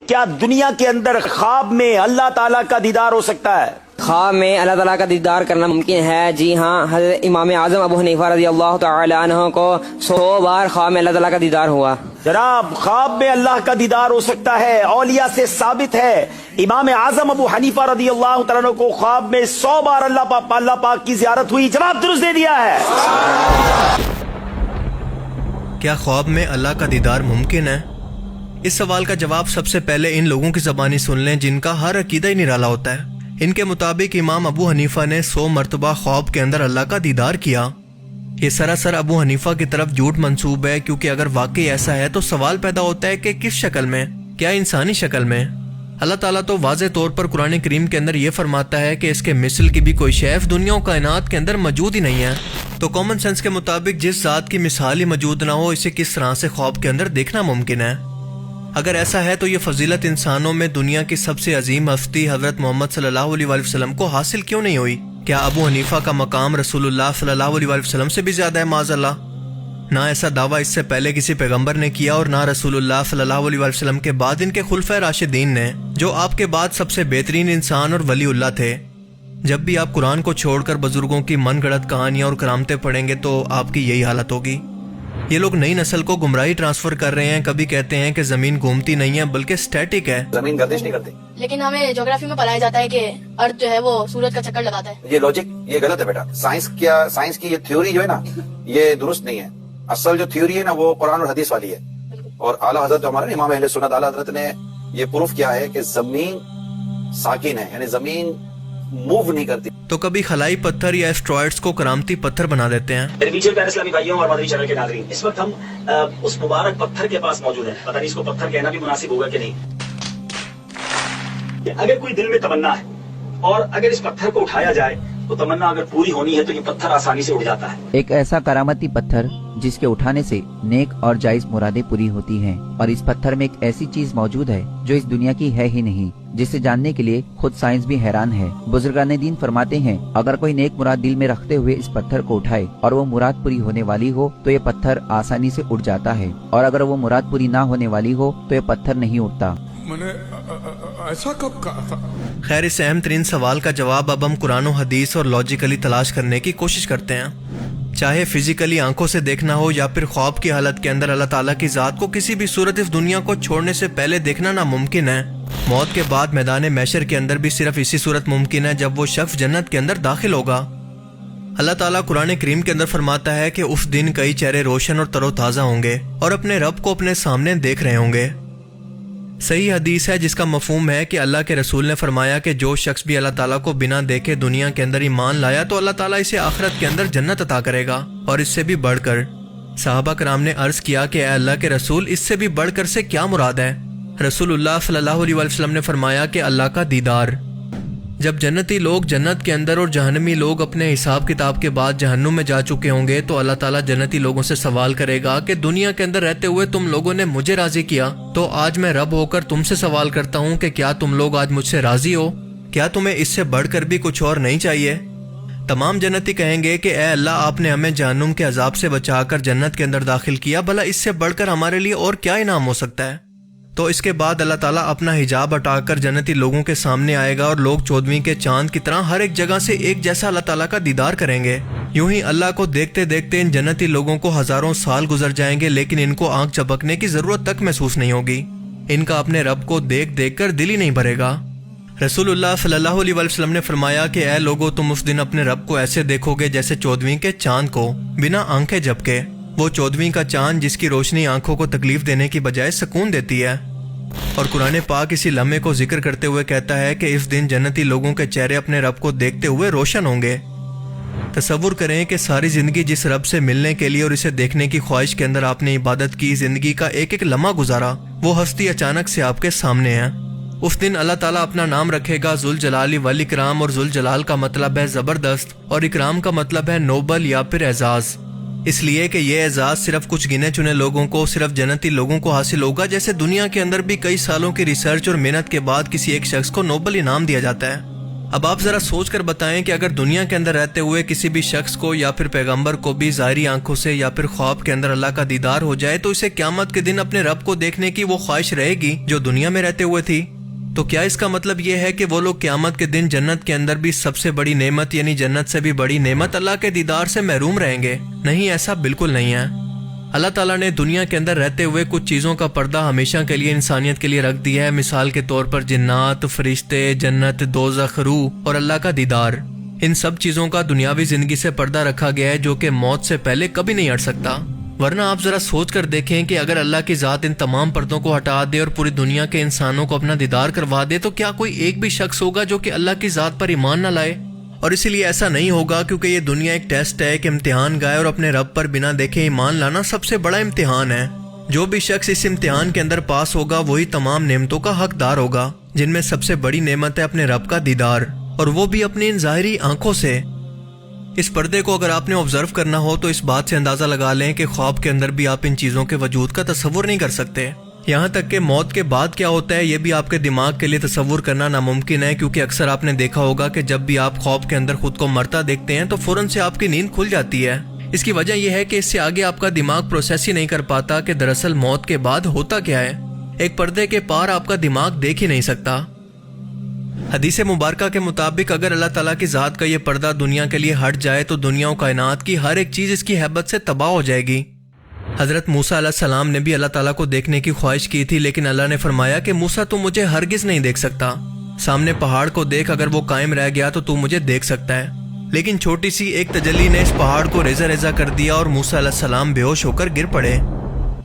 کیا دنیا کے اندر خواب میں اللہ تعالیٰ کا دیدار ہو سکتا ہے؟ خواب میں اللہ تعالیٰ کا دیدار کرنا ممکن ہے، جی ہاں۔ حضرت امام اعظم ابو حنیفہ رضی اللہ تعالی عنہ کو 100 بار خواب میں اللہ تعالیٰ کا دیدار ہوا۔ جناب، خواب میں اللہ کا دیدار ہو سکتا ہے، اولیاء سے ثابت ہے۔ امام اعظم ابو حنیفہ رضی اللہ تعالیٰ عنہ کو خواب میں 100 بار اللہ پاک کی زیارت ہوئی۔ جواب درست دے دیا ہے۔ کیا خواب میں اللہ کا دیدار ممکن ہے؟ اس سوال کا جواب سب سے پہلے ان لوگوں کی زبانی سن لیں جن کا ہر عقیدہ ہی نرالا ہوتا ہے۔ ان کے مطابق امام ابو حنیفہ نے 100 مرتبہ خواب کے اندر اللہ کا دیدار کیا۔ یہ سراسر ابو حنیفہ کی طرف جھوٹ منسوب ہے، کیونکہ اگر واقعی ایسا ہے تو سوال پیدا ہوتا ہے کہ کس شکل میں؟ کیا انسانی شکل میں؟ اللہ تعالیٰ تو واضح طور پر قرآن کریم کے اندر یہ فرماتا ہے کہ اس کے مثل کی بھی کوئی شے دنیا و کائنات کے اندر موجود ہی نہیں ہے۔ تو کامن سینس کے مطابق جس ذات کی مثال ہی موجود نہ ہو، اسے کس طرح سے خواب کے اندر دیکھنا ممکن ہے؟ اگر ایسا ہے تو یہ فضیلت انسانوں میں دنیا کی سب سے عظیم ہستی حضرت محمد صلی اللہ علیہ وآلہ وسلم کو حاصل کیوں نہیں ہوئی؟ کیا ابو حنیفہ کا مقام رسول اللہ صلی اللہ علیہ وآلہ وسلم سے بھی زیادہ ہے؟ معاذ اللہ، نہ ایسا دعویٰ اس سے پہلے کسی پیغمبر نے کیا، اور نہ رسول اللہ صلی اللہ علیہ وآلہ وسلم کے بعد ان کے خلفائے راشدین نے، جو آپ کے بعد سب سے بہترین انسان اور ولی اللہ تھے۔ جب بھی آپ قرآن کو چھوڑ کر بزرگوں کی من گھڑت کہانیاں اور کرامتیں پڑھیں گے تو آپ کی یہی حالت ہوگی۔ یہ لوگ نئی نسل کو گمراہی ٹرانسفر کر رہے ہیں۔ کبھی کہتے ہیں کہ زمین گھومتی نہیں ہے بلکہ سٹیٹک ہے، زمین گردش نہیں کرتی، لیکن ہمیں جغرافی میں پڑھایا جاتا ہے کہ ارتھ جو ہے وہ سورج کا چکر لگاتا ہے۔ یہ لاجک یہ غلط ہے بیٹا۔ سائنس کی یہ تھیوری جو ہے نا، یہ درست نہیں ہے۔ اصل جو تھیوری ہے نا وہ قرآن اور حدیث والی ہے، اور اعلیٰ حضرت جو ہمارے امام اہل سنت اعلیٰ حضرت نے یہ پروف کیا ہے کہ زمین ساکن ہے، یعنی زمین موو نہیں کرتی۔ تو کبھی خلائی پتھر یا اسٹرائڈز کو کرامتی پتھر بنا دیتے ہیں۔ میرے پیچھے پیارے اسلامی بھائیوں اور مدنی چینل کے ناظرین، اس وقت ہم اس مبارک پتھر کے پاس موجود ہیں۔ پتہ نہیں اس کو پتھر کہنا بھی مناسب ہوگا کہ نہیں۔ اگر کوئی دل میں تمنا ہے اور اگر اس پتھر کو اٹھایا جائے تو تمنا اگر پوری ہونی ہے تو یہ پتھر آسانی سے اٹھ جاتا ہے۔ ایک ایسا کرامتی پتھر جس کے اٹھانے سے نیک اور جائز مرادیں پوری ہوتی ہیں، اور اس پتھر میں ایک ایسی چیز موجود ہے جو اس دنیا کی ہے ہی نہیں، جسے جاننے کے لیے خود سائنس بھی حیران ہے۔ بزرگان دین فرماتے ہیں اگر کوئی نیک مراد دل میں رکھتے ہوئے اس پتھر کو اٹھائے اور وہ مراد پوری ہونے والی ہو تو یہ پتھر آسانی سے اٹھ جاتا ہے، اور اگر وہ مراد پوری نہ ہونے والی ہو تو یہ پتھر نہیں اٹھتا۔ میں نے ایسا کب کہا تھا؟ خیر، اس اہم ترین سوال کا جواب اب ہم قرآن و حدیث اور لاجیکلی تلاش کرنے کی کوشش کرتے ہیں۔ چاہے فزیکلی آنکھوں سے دیکھنا ہو یا پھر خواب کی حالت کے اندر اللہ تعالیٰ کی ذات کو کسی بھی صورت اس دنیا کو چھوڑنے سے پہلے دیکھنا ناممکن ہے۔ موت کے بعد میدان محشر کے اندر بھی صرف اسی صورت ممکن ہے جب وہ شخص جنت کے اندر داخل ہوگا۔ اللہ تعالیٰ قرآن کریم کے اندر فرماتا ہے کہ اس دن کئی چہرے روشن اور تر و تازہ ہوں گے اور اپنے رب کو اپنے سامنے دیکھ رہے ہوں گے۔ صحیح حدیث ہے جس کا مفہوم ہے کہ اللہ کے رسول نے فرمایا کہ جو شخص بھی اللہ تعالیٰ کو بنا دیکھے دنیا کے اندر ایمان لایا تو اللہ تعالیٰ اسے آخرت کے اندر جنت عطا کرے گا، اور اس سے بھی بڑھ کر۔ صحابہ کرام نے عرض کیا کہ اے اللہ کے رسول، اس سے بھی بڑھ کر سے کیا مراد ہے؟ رسول اللہ صلی اللہ علیہ وسلم نے فرمایا کہ اللہ کا دیدار۔ جب جنتی لوگ جنت کے اندر اور جہنمی لوگ اپنے حساب کتاب کے بعد جہنم میں جا چکے ہوں گے تو اللہ تعالیٰ جنتی لوگوں سے سوال کرے گا کہ دنیا کے اندر رہتے ہوئے تم لوگوں نے مجھے راضی کیا، تو آج میں رب ہو کر تم سے سوال کرتا ہوں کہ کیا تم لوگ آج مجھ سے راضی ہو؟ کیا تمہیں اس سے بڑھ کر بھی کچھ اور نہیں چاہیے؟ تمام جنتی کہیں گے کہ اے اللہ، آپ نے ہمیں جہنم کے عذاب سے بچا کر جنت کے اندر داخل کیا، بھلا اس سے بڑھ کر ہمارے لیے اور کیا انعام ہو سکتا ہے؟ تو اس کے بعد اللہ تعالیٰ اپنا حجاب ہٹا کر جنتی لوگوں کے سامنے آئے گا اور لوگ 14ویں کے چاند کی طرح ہر ایک جگہ سے ایک جیسا اللہ تعالیٰ کا دیدار کریں گے۔ یوں ہی اللہ کو دیکھتے دیکھتے ان جنتی لوگوں کو ہزاروں سال گزر جائیں گے، لیکن ان کو آنکھ چپکنے کی ضرورت تک محسوس نہیں ہوگی۔ ان کا اپنے رب کو دیکھ دیکھ کر دل ہی نہیں بھرے گا۔ رسول اللہ صلی اللہ علیہ وسلم نے فرمایا کہ اے لوگو، تم اس دن اپنے رب کو ایسے دیکھو گے جیسے 14ویں کے چاند کو، بنا آنکھیں جھپکے۔ وہ 14ویں کا چاند جس کی روشنی آنکھوں کو تکلیف دینے کی بجائے سکون دیتی ہے۔ اور قرآن پاک اسی لمحے کو ذکر کرتے ہوئے کہتا ہے کہ اس دن جنتی لوگوں کے چہرے اپنے رب کو دیکھتے ہوئے روشن ہوں گے۔ تصور کریں کہ ساری زندگی جس رب سے ملنے کے لیے اور اسے دیکھنے کی خواہش کے اندر آپ نے عبادت کی، زندگی کا ایک ایک لمحہ گزارا، وہ ہستی اچانک سے آپ کے سامنے ہے۔ اس دن اللہ تعالیٰ اپنا نام رکھے گا ذوالجلال والاکرام، اور ذوالجلال کا مطلب ہے زبردست اور اکرام کا مطلب ہے نوبل یا پھر اعزاز، اس لیے کہ یہ اعزاز صرف کچھ گنے چنے لوگوں کو، صرف جنتی لوگوں کو حاصل ہوگا، جیسے دنیا کے اندر بھی کئی سالوں کی ریسرچ اور محنت کے بعد کسی ایک شخص کو نوبل انعام دیا جاتا ہے۔ اب آپ ذرا سوچ کر بتائیں کہ اگر دنیا کے اندر رہتے ہوئے کسی بھی شخص کو یا پھر پیغمبر کو بھی ظاہری آنکھوں سے یا پھر خواب کے اندر اللہ کا دیدار ہو جائے تو اسے قیامت کے دن اپنے رب کو دیکھنے کی وہ خواہش رہے گی جو دنیا میں رہتے ہوئے تھی؟ تو کیا اس کا مطلب یہ ہے کہ وہ لوگ قیامت کے دن جنت کے اندر بھی سب سے بڑی نعمت یعنی جنت سے بھی بڑی نعمت اللہ کے دیدار سے محروم رہیں گے؟ نہیں، ایسا بالکل نہیں ہے۔ اللہ تعالیٰ نے دنیا کے اندر رہتے ہوئے کچھ چیزوں کا پردہ ہمیشہ کے لیے انسانیت کے لیے رکھ دیا ہے، مثال کے طور پر جنات، فرشتے، جنت، دوزخ، روح اور اللہ کا دیدار۔ ان سب چیزوں کا دنیاوی زندگی سے پردہ رکھا گیا ہے جو کہ موت سے پہلے کبھی نہیں ہٹ سکتا۔ ورنہ آپ ذرا سوچ کر دیکھیں کہ اگر اللہ کی ذات ان تمام پردوں کو ہٹا دے اور پوری دنیا کے انسانوں کو اپنا دیدار کروا دے تو کیا کوئی ایک بھی شخص ہوگا جو کہ اللہ کی ذات پر ایمان نہ لائے؟ اور اسی لیے ایسا نہیں ہوگا کیونکہ یہ دنیا ایک ٹیسٹ ہے، ایک امتحان گاہ ہے، اور اپنے رب پر بنا دیکھے ایمان لانا سب سے بڑا امتحان ہے۔ جو بھی شخص اس امتحان کے اندر پاس ہوگا وہی تمام نعمتوں کا حقدار ہوگا، جن میں سب سے بڑی نعمت ہے اپنے رب کا دیدار، اور وہ بھی اپنی ان ظاہری آنکھوں سے۔ اس پردے کو اگر آپ نے آبزرو کرنا ہو تو اس بات سے اندازہ لگا لیں کہ خواب کے اندر بھی آپ ان چیزوں کے وجود کا تصور نہیں کر سکتے۔ یہاں تک کہ موت کے بعد کیا ہوتا ہے یہ بھی آپ کے دماغ کے لیے تصور کرنا ناممکن ہے، کیونکہ اکثر آپ نے دیکھا ہوگا کہ جب بھی آپ خواب کے اندر خود کو مرتا دیکھتے ہیں تو فوراً سے آپ کی نیند کھل جاتی ہے۔ اس کی وجہ یہ ہے کہ اس سے آگے آپ کا دماغ پروسیس ہی نہیں کر پاتا کہ دراصل موت کے بعد ہوتا کیا ہے۔ ایک پردے کے پار آپ کا دماغ دیکھ ہی نہیں سکتا۔ حدیث مبارکہ کے مطابق اگر اللہ تعالیٰ کی ذات کا یہ پردہ دنیا کے لیے ہٹ جائے تو دنیا و کائنات کی ہر ایک چیز اس کی ہیبت سے تباہ ہو جائے گی۔ حضرت موسیٰ علیہ السلام نے بھی اللہ تعالیٰ کو دیکھنے کی خواہش کی تھی، لیکن اللہ نے فرمایا کہ موسیٰ تو مجھے ہرگز نہیں دیکھ سکتا، سامنے پہاڑ کو دیکھ، اگر وہ قائم رہ گیا تو مجھے دیکھ سکتا ہے۔ لیکن چھوٹی سی ایک تجلی نے اس پہاڑ کو ریزہ ریزہ کر دیا اور موسیٰ علیہ السلام بے ہوش ہو کر گر پڑے۔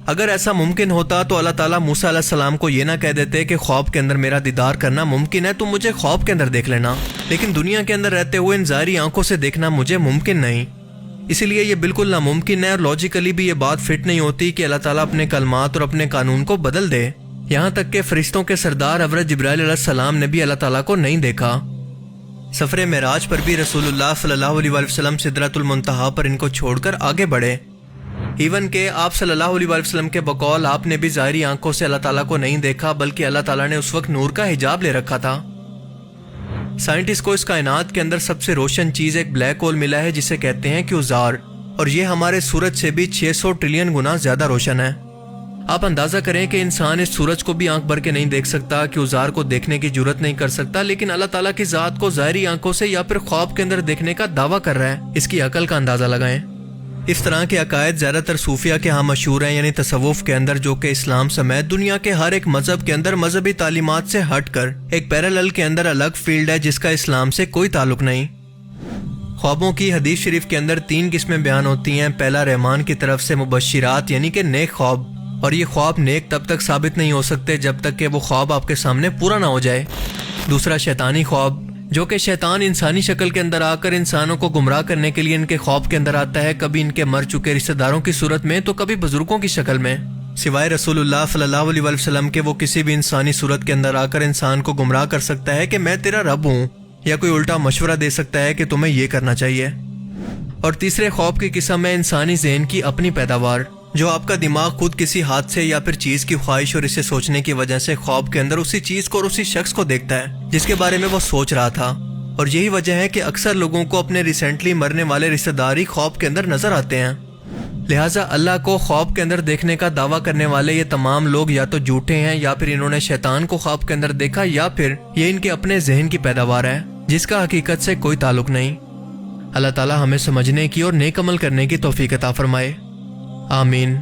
اگر ایسا ممکن ہوتا تو اللہ تعالیٰ موسیٰ علیہ السلام کو یہ نہ کہہ دیتے کہ خواب کے اندر میرا دیدار کرنا ممکن ہے، تو مجھے خواب کے اندر دیکھ لینا، لیکن دنیا کے اندر رہتے ہوئے ان ظاہری آنکھوں سے دیکھنا مجھے ممکن نہیں۔ اسی لیے یہ بالکل ناممکن ہے، اور لاجیکلی بھی یہ بات فٹ نہیں ہوتی کہ اللہ تعالیٰ اپنے کلمات اور اپنے قانون کو بدل دے۔ یہاں تک کہ فرشتوں کے سردار حضرت جبرائیل علیہ السلام نے بھی اللہ تعالیٰ کو نہیں دیکھا۔ سفر معراج پر بھی رسول اللہ صلی اللہ علیہ وسلم سدرۃ المنتہا پر ان کو چھوڑ کر آگے بڑھے، ایون کہ آپ صلی اللہ علیہ وسلم کے بقول آپ نے بھی ظاہری آنکھوں سے اللہ تعالیٰ کو نہیں دیکھا، بلکہ اللہ تعالیٰ نے اس وقت نور کا حجاب لے رکھا تھا۔ سائنٹسٹ کو اس کائنات کے اندر سب سے روشن چیز ایک بلیک ہول ملا ہے جسے کہتے ہیں کیوزار، اور یہ ہمارے سورج سے بھی 600 ٹریلین گنا زیادہ روشن ہے۔ آپ اندازہ کریں کہ انسان اس سورج کو بھی آنکھ بھر کے نہیں دیکھ سکتا، کیوزار کو دیکھنے کی جرت نہیں کر سکتا، لیکن اللہ تعالیٰ کی ذات کو ظاہری آنکھوں سے یا پھر خواب کے اندر دیکھنے کا دعویٰ کر رہا ہے۔ اس کی عقل کا اندازہ لگائیں۔ اس طرح کے عقائد زیادہ تر صوفیہ کے ہاں مشہور ہیں، یعنی تصوف کے اندر، جو کہ اسلام سمیت دنیا کے ہر ایک مذہب کے اندر مذہبی تعلیمات سے ہٹ کر ایک پیرالل کے اندر الگ فیلڈ ہے جس کا اسلام سے کوئی تعلق نہیں۔ خوابوں کی حدیث شریف کے اندر 3 قسمیں بیان ہوتی ہیں۔ پہلا رحمان کی طرف سے مبشرات یعنی کہ نیک خواب، اور یہ خواب نیک تب تک ثابت نہیں ہو سکتے جب تک کہ وہ خواب آپ کے سامنے پورا نہ ہو جائے۔ دوسرا شیطانی خواب، جو کہ شیطان انسانی شکل کے اندر آ کر انسانوں کو گمراہ کرنے کے لیے ان کے خواب کے اندر آتا ہے، کبھی ان کے مر چکے رشتہ داروں کی صورت میں تو کبھی بزرگوں کی شکل میں۔ سوائے رسول اللہ صلی اللہ علیہ وسلم کے وہ کسی بھی انسانی صورت کے اندر آ کر انسان کو گمراہ کر سکتا ہے کہ میں تیرا رب ہوں، یا کوئی الٹا مشورہ دے سکتا ہے کہ تمہیں یہ کرنا چاہیے۔ اور تیسرے خواب کی قسم ہے انسانی ذہن کی اپنی پیداوار، جو آپ کا دماغ خود کسی حادثے یا پھر چیز کی خواہش اور اسے سوچنے کی وجہ سے خواب کے اندر اسی چیز کو اور اسی شخص کو دیکھتا ہے جس کے بارے میں وہ سوچ رہا تھا۔ اور یہی وجہ ہے کہ اکثر لوگوں کو اپنے ریسنٹلی مرنے والے رشتہ دار ہی خواب کے اندر نظر آتے ہیں۔ لہٰذا اللہ کو خواب کے اندر دیکھنے کا دعویٰ کرنے والے یہ تمام لوگ یا تو جھوٹے ہیں، یا پھر انہوں نے شیطان کو خواب کے اندر دیکھا، یا پھر یہ ان کے اپنے ذہن کی پیداوار ہے جس کا حقیقت سے کوئی تعلق نہیں۔ اللہ تعالی ہمیں سمجھنے کی اور نیک عمل کرنے کی توفیق عطا فرمائے، آمین۔